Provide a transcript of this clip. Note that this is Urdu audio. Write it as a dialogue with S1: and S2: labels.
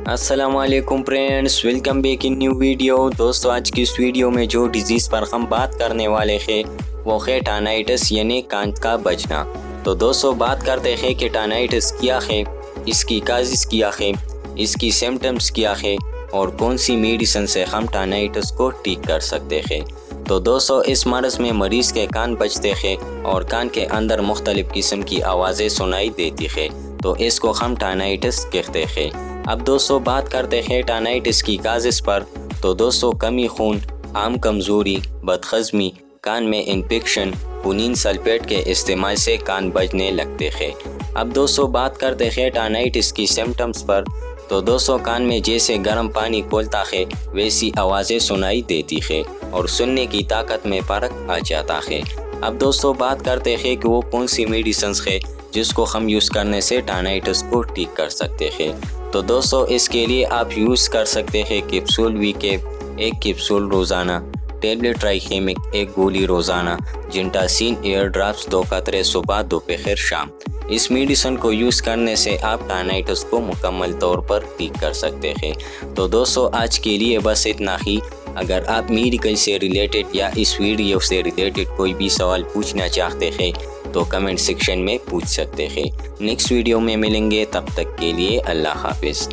S1: السلام علیکم friends, welcome back in new video. دوستو آج کی اس ویڈیو میں جو ڈیزیز پر ہم بات کرنے والے ہیں وہ ہے ٹانائٹس یعنی کان کا بجنا۔ تو دوستو بات کرتے ہیں کہ ٹانائٹس کیا ہے، اس کی کازز کیا ہے، اس کی سمٹمز کیا ہے اور کون سی میڈیسن سے ہم ٹانائٹس کو ٹھیک کر سکتے ہیں۔ تو دوستو اس مرض میں مریض کے کان بجتے ہیں اور کان کے اندر مختلف قسم کی آوازیں سنائی دیتی ہیں، تو اس کو ہم ٹانائٹس کہتے ہیں۔ اب دوستو بات کرتے ہیں ٹانائٹس کی کازز پر۔ تو دوستو کمی خون، عام کمزوری، بدہضمی، کان میں انفیکشن، خونین سلفیٹ کے استعمال سے کان بجنے لگتے ہیں۔ اب دوستو بات کرتے ہیں ٹانائٹس کی سمٹمز پر۔ تو دوستو کان میں جیسے گرم پانی کھولتا ہے ویسی آوازیں سنائی دیتی ہے اور سننے کی طاقت میں فرق آ جاتا ہے۔ اب دوستو بات کرتے ہیں کہ وہ کون سی میڈیسنز ہے جس کو ہم یوز کرنے سے ٹانائٹس کو ٹھیک کر سکتے ہیں۔ تو دوستو اس کے لیے آپ یوز کر سکتے ہیں کیپسول وی کیپ 1 کیپسول روزانہ، ٹیبلٹ ٹرائیکیمک 1 گولی روزانہ، جنٹاسین ایئر ڈراپس 2 قطرے صبح دوپہر شام۔ اس میڈیسن کو یوز کرنے سے آپ ٹانائٹس کو مکمل طور پر ٹھیک کر سکتے ہیں۔ تو دوستو آج کے لیے بس اتنا ہی۔ اگر آپ میڈیکل سے ریلیٹڈ یا اس ویڈیو سے ریلیٹڈ کوئی بھی سوال پوچھنا چاہتے ہیں تو کمنٹ سیکشن میں پوچھ سکتے ہیں۔ نیکسٹ ویڈیو میں ملیں گے، تب تک کے لیے اللہ حافظ۔